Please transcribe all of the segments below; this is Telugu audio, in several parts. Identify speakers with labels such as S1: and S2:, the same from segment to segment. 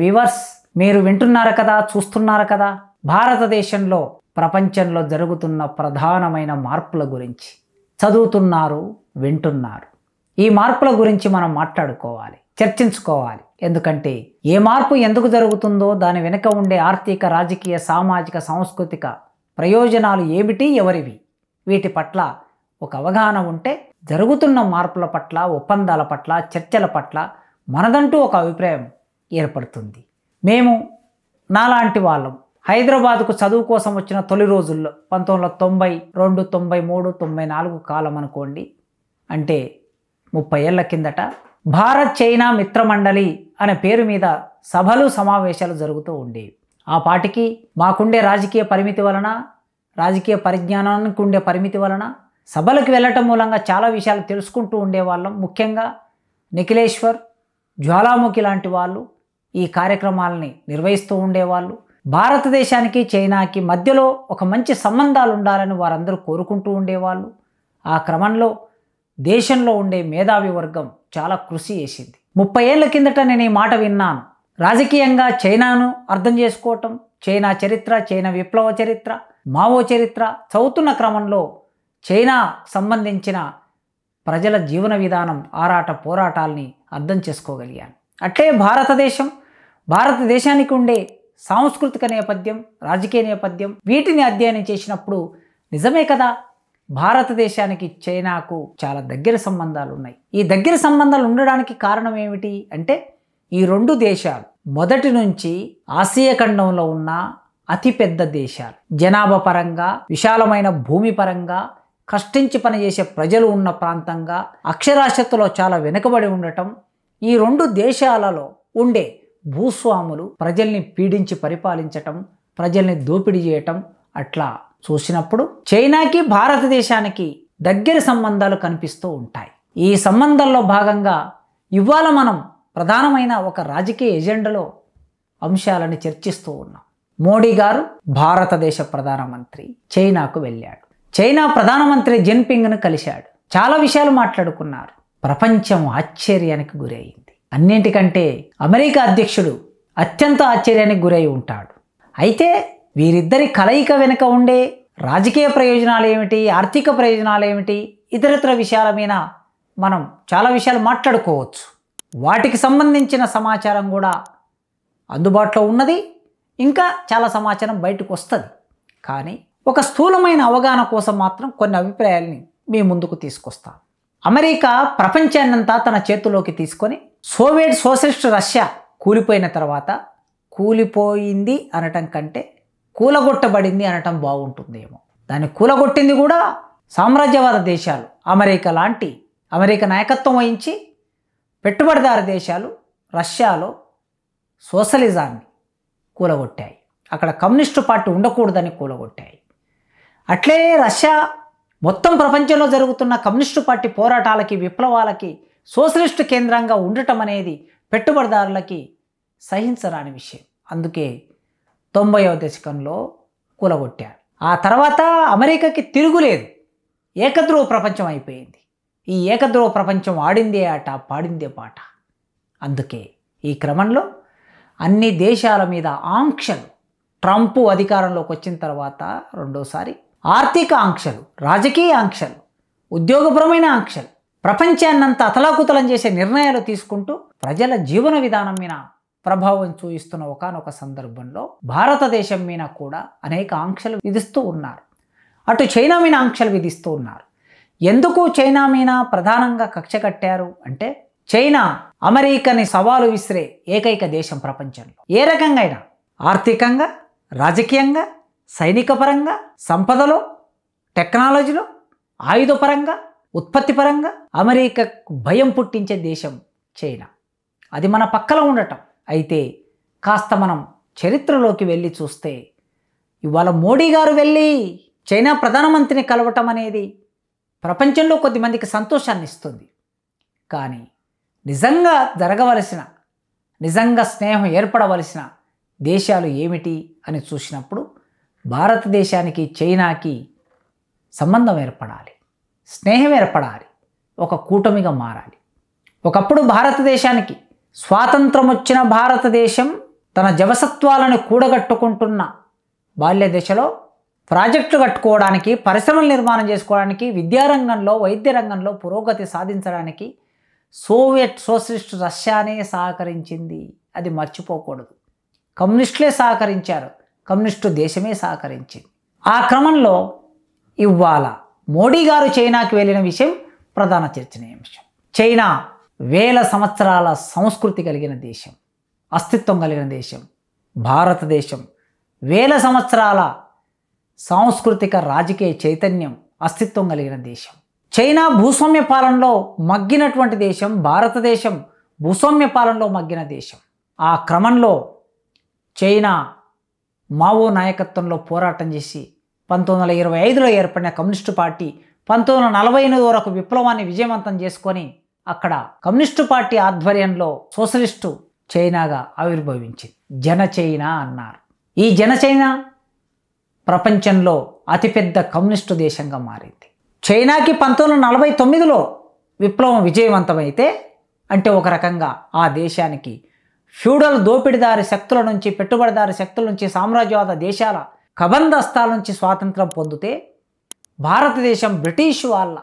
S1: వ్యూవర్స్, మీరు వింటున్నారు కదా, చూస్తున్నారు కదా, భారతదేశంలో ప్రపంచంలో జరుగుతున్న ప్రధానమైన మార్పుల గురించి చదువుతున్నారు, వింటున్నారు. ఈ మార్పుల గురించి మనం మాట్లాడుకోవాలి, చర్చించుకోవాలి. ఎందుకంటే ఏ మార్పు ఎందుకు జరుగుతుందో, దాని వెనుక ఉండే ఆర్థిక, రాజకీయ, సామాజిక, సాంస్కృతిక ప్రయోజనాలు ఏమిటి, ఎవరివి, వీటి పట్ల ఒక అవగాహన ఉంటే జరుగుతున్న మార్పుల పట్ల, ఒప్పందాల పట్ల, చర్చల పట్ల మనదంటూ ఒక అభిప్రాయం ఏర్పడుతుంది. మేము నాలాంటి వాళ్ళం హైదరాబాద్కు చదువు కోసం వచ్చిన తొలి రోజుల్లో 1992, 93, 94 కాలం అనుకోండి, అంటే 30 ఏళ్ల కిందట భారత్ చైనా మిత్రమండలి అనే పేరు మీద సభలు, సమావేశాలు జరుగుతూ ఉండేవి. ఆ పాటికి మాకుండే రాజకీయ పరిమితి వలన, రాజకీయ పరిజ్ఞానానికి ఉండే పరిమితి వలన సభలకు వెళ్ళటం మూలంగా చాలా విషయాలు తెలుసుకుంటూ ఉండేవాళ్ళం. ముఖ్యంగా నిఖిలేశ్వర్, జ్వాలాముఖి లాంటి వాళ్ళు ఈ కార్యక్రమాలని నిర్వహిస్తూ ఉండేవాళ్ళు. భారతదేశానికి చైనాకి మధ్యలో ఒక మంచి సంబంధాలు ఉండాలని వారందరూ కోరుకుంటూ ఉండేవాళ్ళు. ఆ క్రమంలో దేశంలో ఉండే మేధావి వర్గం చాలా కృషి చేసింది. 30 ఏళ్ల కిందట నేను ఈ మాట విన్నాను. రాజకీయంగా చైనాను అర్థం చేసుకోవటం, చైనా చరిత్ర, చైనా విప్లవ చరిత్ర, మావో చరిత్ర చదువుతున్న క్రమంలో చైనా సంబంధించిన ప్రజల జీవన విధానం, ఆరాట పోరాటాల్ని అర్థం చేసుకోగలిగాను. అట్లే భారతదేశానికి ఉండే సాంస్కృతిక నేపథ్యం, రాజకీయ నేపథ్యం, వీటిని అధ్యయనం చేసినప్పుడు నిజమే కదా, భారతదేశానికి చైనాకు చాలా దగ్గర సంబంధాలు ఉన్నాయి. ఈ దగ్గర సంబంధాలు ఉండడానికి కారణం ఏమిటి అంటే, ఈ రెండు దేశాలు మొదటి నుంచి ఆసియా ఖండంలో ఉన్న అతిపెద్ద దేశాలు. జనాభా పరంగా, విశాలమైన భూమి పరంగా, కష్టించి పనిచేసే ప్రజలు ఉన్న ప్రాంతంగా, అక్షరాస్యతలో చాలా వెనుకబడి ఉండటం, ఈ రెండు దేశాలలో ఉండే భూస్వాములు ప్రజల్ని పీడించి పరిపాలించటం, ప్రజల్ని దోపిడీ చేయటం, అట్లా చూసినప్పుడు చైనాకి భారతదేశానికి దగ్గర సంబంధాలు కనిపిస్తూ ఉంటాయి. ఈ సంబంధాల్లో భాగంగా ఇవాళ మనం ప్రధానమైన ఒక రాజకీయ ఎజెండాలో అంశాలను చర్చిస్తూ ఉన్నాం. మోడీ గారు భారతదేశ ప్రధానమంత్రి చైనాకు వెళ్ళాడు. చైనా ప్రధానమంత్రి జిన్పింగ్ను కలిశాడు. చాలా విషయాలు మాట్లాడుకున్నారు. ప్రపంచం ఆశ్చర్యానికి గురైంది. అన్నింటికంటే అమెరికా అధ్యక్షుడు అత్యంత ఆశ్చర్యానికి గురై ఉంటాడు. అయితే వీరిద్దరి కలయిక వెనుక ఉండే రాజకీయ ప్రయోజనాలు ఏమిటి, ఆర్థిక ప్రయోజనాలు ఏమిటి, ఇతరత్ర విషయాల మీద మనం చాలా విషయాలు మాట్లాడుకోవచ్చు. వాటికి సంబంధించిన సమాచారం కూడా అందుబాటులో ఉన్నది. ఇంకా చాలా సమాచారం బయటకు వస్తుంది. కానీ ఒక స్థూలమైన అవగాహన కోసం మాత్రం కొన్ని అభిప్రాయాల్ని మీ ముందుకు తీసుకొస్తాను. అమెరికా ప్రపంచాన్నంతా తన చేతిలోకి తీసుకొని సోవియట్ సోషలిస్ట్ రష్యా కూలిపోయిన తర్వాత, కూలిపోయింది అనటం కంటే కూలగొట్టబడింది అనటం బాగుంటుందేమో. దాన్ని కూలగొట్టింది కూడా సామ్రాజ్యవాద దేశాలు. అమెరికా నాయకత్వం వహించి పెట్టుబడిదారు దేశాలు రష్యాలో సోషలిజాన్ని కూలగొట్టాయి. అక్కడ కమ్యూనిస్టు పార్టీ ఉండకూడదని కూలగొట్టాయి. అట్లే రష్యా మొత్తం ప్రపంచంలో జరుగుతున్న కమ్యూనిస్టు పార్టీ పోరాటాలకి, విప్లవాలకి సోషలిస్టు కేంద్రంగా ఉండటం అనేది పెట్టుబడిదారులకి సహించరాని విషయం. అందుకే 90వ దశకంలో కూలగొట్టారు. ఆ తర్వాత అమెరికాకి తిరుగులేదు. ఏకధ్రువ ప్రపంచం అయిపోయింది. ఈ ఏకధ్రువ ప్రపంచం ఆడిందే ఆట, పాడిందే పాట. అందుకే ఈ క్రమంలో అన్ని దేశాల మీద ఆంక్షలు, ట్రంప్ అధికారంలోకి వచ్చిన తర్వాత రెండోసారి ఆర్థిక ఆంక్షలు, రాజకీయ ఆంక్షలు, ఉద్యోగపరమైన ఆంక్షలు, ప్రపంచాన్నంతా అతలాకుతలం చేసే నిర్ణయాలు తీసుకుంటూ ప్రజల జీవన విధానం మీద ప్రభావం చూపిస్తున్న ఒకానొక సందర్భంలో భారతదేశం మీద కూడా అనేక ఆంక్షలు విధిస్తూ ఉన్నారు. అటు చైనా మీద ఆంక్షలు విధిస్తూ ఉన్నారు. ఎందుకు చైనా మీద ప్రధానంగా కక్ష కట్టారు అంటే, చైనా అమెరికాని సవాలు విసిరే ఏకైక దేశం ప్రపంచంలో. ఏ రకంగా అయినా ఆర్థికంగా, రాజకీయంగా, సైనిక పరంగా, సంపదలో, టెక్నాలజీలో, ఆయుధపరంగా, ఉత్పత్తి పరంగా అమెరికాకు భయం పుట్టించే దేశం చైనా. అది మన పక్కన ఉండటం. అయితే కాస్త మనం చరిత్రలోకి వెళ్ళి చూస్తే, ఇవాళ మోడీ గారు వెళ్ళి చైనా ప్రధానమంత్రిని కలవటం అనేది ప్రపంచంలో కొద్దిమందికి సంతోషాన్ని ఇస్తుంది. కానీ నిజంగా జరగవలసిన, నిజంగా స్నేహం ఏర్పడవలసిన దేశాలు ఏమిటి అని చూసినప్పుడు భారతదేశానికి చైనాకి సంబంధం ఏర్పడాలి, స్నేహం ఏర్పడాలి, ఒక కూటమిగా మారాలి. ఒకప్పుడు భారతదేశానికి స్వాతంత్రం వచ్చిన భారతదేశం తన జవసత్వాలను కూడగట్టుకుంటున్న బాల్య దశలో ప్రాజెక్టులు కట్టుకోవడానికి, పరిశ్రమలు నిర్మాణం చేసుకోవడానికి, విద్యారంగంలో, వైద్య రంగంలో పురోగతి సాధించడానికి సోవియట్ సోషలిస్ట్ రష్యానే సహకరించింది. అది మర్చిపోకూడదు. కమ్యూనిస్టులే సహకరించారు, కమ్యూనిస్టు దేశమే సహకరించింది. ఆ క్రమంలో ఇవాళ మోడీ గారు చైనాకి వెళ్ళిన విషయం ప్రధాన చర్చనీయాంశం. చైనా వేల సంవత్సరాల సంస్కృతి కలిగిన దేశం, అస్తిత్వం కలిగిన దేశం. భారతదేశం వేల సంవత్సరాల సాంస్కృతిక రాజకీయ చైతన్యం, అస్తిత్వం కలిగిన దేశం. చైనా భూస్వామ్య పాలనలో మగ్గినటువంటి దేశం, భారతదేశం భూస్వామ్య పాలనలో మగ్గిన దేశం. ఆ క్రమంలో చైనా మావో నాయకత్వంలో పోరాటం చేసి 1925లో ఏర్పడిన కమ్యూనిస్టు పార్టీ 1948 వరకు విప్లవాన్ని విజయవంతం చేసుకొని అక్కడ కమ్యూనిస్టు పార్టీ ఆధ్వర్యంలో సోషలిస్టు చైనాగా ఆవిర్భవించింది. జన చైనా అన్నారు. ఈ జన చైనా ప్రపంచంలో అతిపెద్ద కమ్యూనిస్టు దేశంగా మారింది. చైనాకి 1949లో విప్లవం విజయవంతమైతే, అంటే ఒక రకంగా ఆ దేశానికి ఫ్యూడల్ దోపిడీదారి శక్తుల నుంచి, పెట్టుబడిదారి శక్తుల నుంచి, సామ్రాజ్యవాద దేశాల కబంధస్తాల నుంచి స్వాతంత్రం పొందితే, భారతదేశం బ్రిటిష్ వాళ్ళ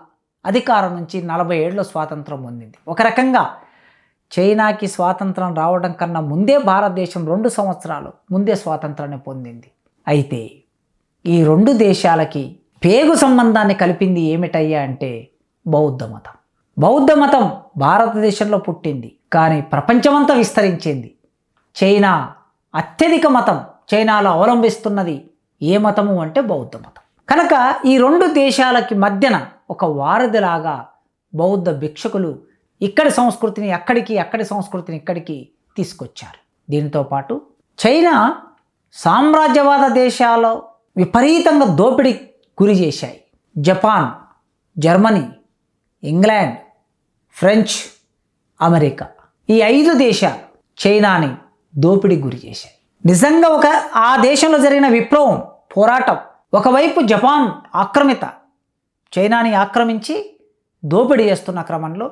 S1: అధికారం నుంచి 40 ఏళ్ళలో స్వాతంత్రం పొందింది. ఒక రకంగా చైనాకి స్వాతంత్రం రావడం కన్నా ముందే భారతదేశం 2 సంవత్సరాలు ముందే స్వాతంత్రాన్ని పొందింది. అయితే ఈ 2 దేశాలకి పేగు సంబంధాన్ని కలిపింది ఏమిటయ్యా అంటే బౌద్ధ మతం. బౌద్ధ మతం భారతదేశంలో పుట్టింది, కానీ ప్రపంచమంతా విస్తరించింది. చైనా అత్యధిక మతం, చైనాలో అవలంబిస్తున్నది ఏ మతము అంటే బౌద్ధ మతం. కనుక ఈ 2 దేశాలకి మధ్యన ఒక వారధిలాగా బౌద్ధ భిక్షకులు ఇక్కడి సంస్కృతిని అక్కడికి, అక్కడి సంస్కృతిని ఇక్కడికి తీసుకొచ్చారు. దీనితో పాటు చైనా సామ్రాజ్యవాద దేశాల్లో విపరీతంగా దోపిడీ గురి చేశాయి. Japan, Germany, England, French, America, ఈ 5 దేశాలు చైనాని దోపిడీ గురి చేశాయి. నిజంగా ఆ దేశంలో జరిగిన విప్లవం, పోరాటం, ఒకవైపు జపాన్ ఆక్రమిత చైనాని ఆక్రమించి దోపిడీ చేస్తున్న క్రమంలో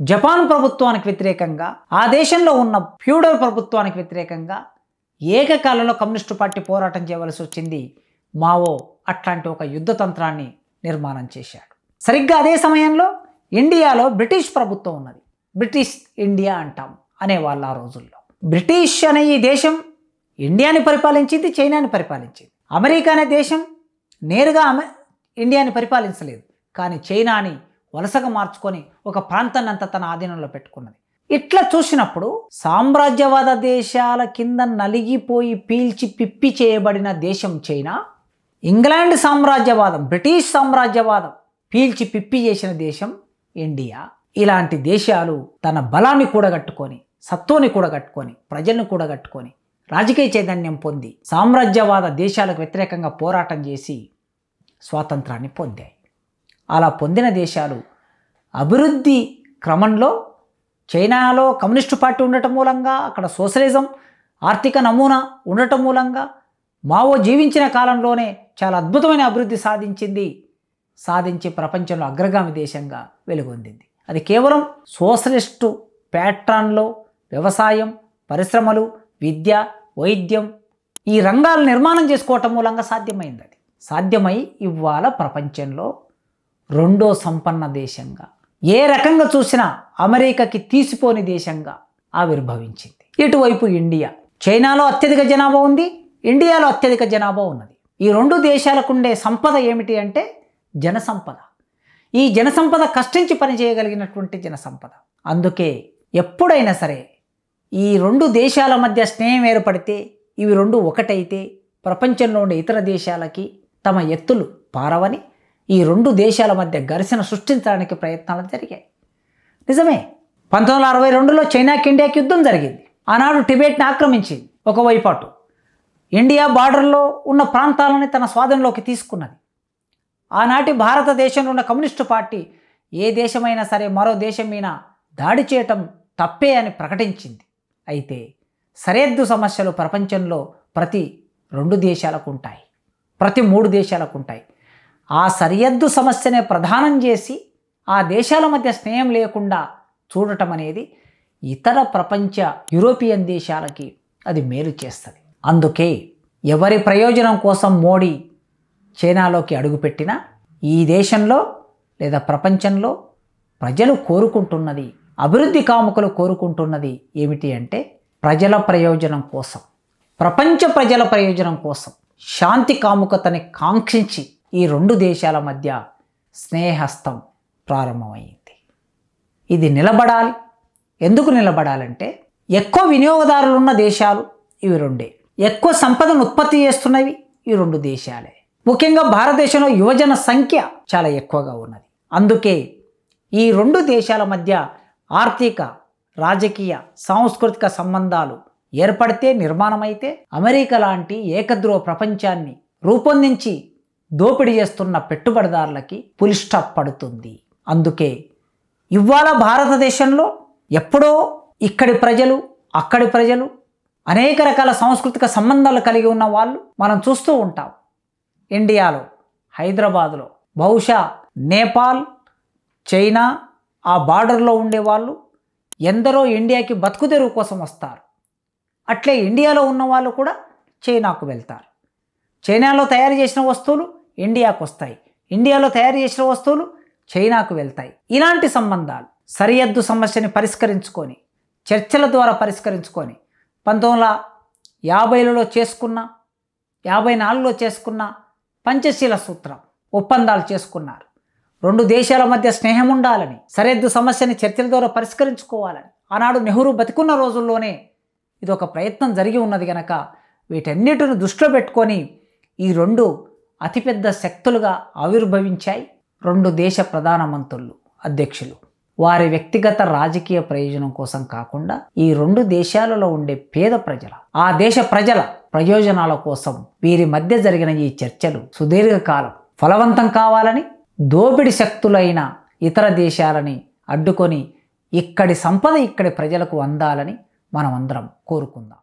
S1: జపాన్ ప్రభుత్వానికి వ్యతిరేకంగా, ఆ దేశంలో ఉన్న ఫ్యూడల్ ప్రభుత్వానికి వ్యతిరేకంగా ఏకకాలంలో కమ్యూనిస్టు పార్టీ పోరాటం చేయవలసి వచ్చింది. మావో అట్లాంటి ఒక యుద్ధతంత్రాన్ని నిర్మాణం చేశాడు. సరిగ్గా అదే సమయంలో ఇండియాలో బ్రిటిష్ ప్రభుత్వం ఉన్నది. బ్రిటిష్ ఇండియా అంటాం అనేవాళ్ళు ఆ రోజుల్లో. బ్రిటిష్ అనే ఈ దేశం ఇండియాని పరిపాలించింది, చైనాని పరిపాలించింది. అమెరికా అనే దేశం నేరుగా ఇండియాని పరిపాలించలేదు, కానీ చైనాని వలసగా మార్చుకొని ఒక ప్రాంతాన్ని అంతా తన ఆధీనంలో పెట్టుకున్నది. ఇట్లా చూసినప్పుడు సామ్రాజ్యవాద దేశాల కింద నలిగిపోయి పీల్చి పిప్పి చేయబడిన దేశం చైనా, ఇంగ్లాండ్ సామ్రాజ్యవాదం, బ్రిటిష్ సామ్రాజ్యవాదం పీల్చి పిప్పి చేసిన దేశం ఇండియా. ఇలాంటి దేశాలు తన బలాన్ని కూడగట్టుకొని, సత్తుని కూడగట్టుకొని, ప్రజలను కూడగట్టుకొని, రాజకీయ చైతన్యం పొంది సామ్రాజ్యవాద దేశాలకు వ్యతిరేకంగా పోరాటం చేసి స్వాతంత్రాన్ని పొందాయి. అలా పొందిన దేశాలు అభివృద్ధి క్రమంలో చైనాలో కమ్యూనిస్టు పార్టీ ఉండటం మూలంగా, అక్కడ సోషలిజం ఆర్థిక నమూనా ఉండటం మూలంగా మావో జీవించిన కాలంలోనే చాలా అద్భుతమైన అభివృద్ధి సాధించి ప్రపంచంలో అగ్రగామి దేశంగా వెలుగొందింది. అది కేవలం సోషలిస్టు ప్యాట్రన్లో వ్యవసాయం, పరిశ్రమలు, విద్య, వైద్యం ఈ రంగాలు నిర్మాణం చేసుకోవటం మూలంగా సాధ్యమైంది. అది సాధ్యమై ఇవాళ ప్రపంచంలో 2వ సంపన్న దేశంగా, ఏ రకంగా చూసినా అమెరికాకి తీసిపోని దేశంగా ఆవిర్భవించింది. ఇటువైపు ఇండియా, చైనాలో అత్యధిక జనాభా ఉంది, ఇండియాలో అత్యధిక జనాభా ఉన్నది. ఈ 2 దేశాలకు ఉండే సంపద ఏమిటి అంటే జనసంపద. ఈ జనసంపద కష్టించి పనిచేయగలిగినటువంటి జనసంపద. అందుకే ఎప్పుడైనా సరే ఈ 2 దేశాల మధ్య స్నేహం ఏర్పడితే, ఇవి 2 ఒకటైతే ప్రపంచంలో ఉండే ఇతర దేశాలకి తమ ఎత్తులు పారవని ఈ 2 దేశాల మధ్య ఘర్షణ సృష్టించడానికి ప్రయత్నాలు జరిగాయి. నిజమే, 1962లో చైనాకి ఇండియాకి యుద్ధం జరిగింది. ఆనాడు టిబెట్ని ఆక్రమించింది. ఒకవైపు అటు ఇండియా బార్డర్లో ఉన్న ప్రాంతాలని తన స్వాధీనంలోకి తీసుకున్నది. ఆనాటి భారతదేశంలో ఉన్న కమ్యూనిస్టు పార్టీ ఏ దేశమైనా సరే మరో దేశం మీద దాడి చేయటం తప్పే అని ప్రకటించింది. అయితే సరిహద్దు సమస్యలు ప్రపంచంలో ప్రతి 2 దేశాలకు ఉంటాయి, ప్రతి 3 దేశాలకు ఉంటాయి. ఆ సరిహద్దు సమస్యనే ప్రధానం చేసి ఆ దేశాల మధ్య స్నేహం లేకుండా చూడటం అనేది ఇతర ప్రపంచ యూరోపియన్ దేశాలకి అది మేలు చేస్తుంది. అందుకే ఎవరి ప్రయోజనం కోసం మోడీ చైనాలోకి అడుగుపెట్టినా ఈ దేశంలో లేదా ప్రపంచంలో ప్రజలు కోరుకుంటున్నది, అభివృద్ధి కాముకులు కోరుకుంటున్నది ఏమిటి అంటే ప్రజల ప్రయోజనం కోసం, ప్రపంచ ప్రజల ప్రయోజనం కోసం, శాంతి కాముకతని కాంక్షించి ఈ రెండు దేశాల మధ్య స్నేహస్తం ప్రారంభమైంది. ఇది నిలబడాలి. ఎందుకు నిలబడాలంటే ఎక్కువ వినియోగదారులున్న దేశాలు ఇవి రెండే, ఎక్కువ సంపదను ఉత్పత్తి చేస్తున్నవి ఈ రెండు దేశాలే. ముఖ్యంగా భారతదేశంలో యువజన సంఖ్య చాలా ఎక్కువగా ఉన్నది. అందుకే ఈ రెండు దేశాల మధ్య ఆర్థిక, రాజకీయ, సాంస్కృతిక సంబంధాలు ఏర్పడితే, నిర్మాణమైతే అమెరికా లాంటి ఏకధ్రువ ప్రపంచాన్ని రూపొందించి దోపిడీ చేస్తున్న పెట్టుబడిదారులకి పులి స్టాప్ పడుతుంది. అందుకే ఇవాళ భారతదేశంలో ఎప్పుడో ఇక్కడి ప్రజలు, అక్కడి ప్రజలు, అనేక రకాల సాంస్కృతిక సంబంధాలు కలిగి ఉన్న వాళ్ళు మనం చూస్తూ ఉంటాం. ఇండియాలో, హైదరాబాదులో బహుశా నేపాల్, చైనా ఆ బార్డర్లో ఉండేవాళ్ళు ఎందరో ఇండియాకి బతుకుదెరువు కోసం వస్తారు. అట్లే ఇండియాలో ఉన్న వాళ్ళు కూడా చైనాకు వెళ్తారు. చైనాలో తయారు చేసిన వస్తువులు ఇండియాకు వస్తాయి, ఇండియాలో తయారు చేసిన వస్తువులు చైనాకు వెళ్తాయి. ఇలాంటి సంబంధాలు సరిహద్దు సమస్యని పరిష్కరించుకొని, చర్చల ద్వారా పరిష్కరించుకొని 1950లలో చేసుకున్న, 54లో చేసుకున్న పంచశీల సూత్రం ఒప్పందాలు చేసుకున్నారు. రెండు దేశాల మధ్య స్నేహం ఉండాలని, సరిహద్దు సమస్యని చర్చల ద్వారా పరిష్కరించుకోవాలని ఆనాడు నెహ్రూ బతికున్న రోజుల్లోనే ఇది ఒక ప్రయత్నం జరిగి ఉన్నది కనుక వీటన్నిటిని దృష్టిలో పెట్టుకొని ఈ రెండు అతిపెద్ద శక్తులుగా ఆవిర్భవించాయి. రెండు దేశ ప్రధానమంత్రులు, అధ్యక్షులు వారి వ్యక్తిగత రాజకీయ ప్రయోజనం కోసం కాకుండా ఈ రెండు దేశాలలో ఉండే పేద ప్రజల, ఆ దేశ ప్రజల ప్రయోజనాల కోసం వీరి మధ్య జరిగిన ఈ చర్చలు సుదీర్ఘకాలం ఫలవంతం కావాలని, దోపిడి శక్తులైన ఇతర దేశాలని అడ్డుకొని ఇక్కడి సంపద ఇక్కడి ప్రజలకు అందాలని మనమందరం కోరుకుందాం.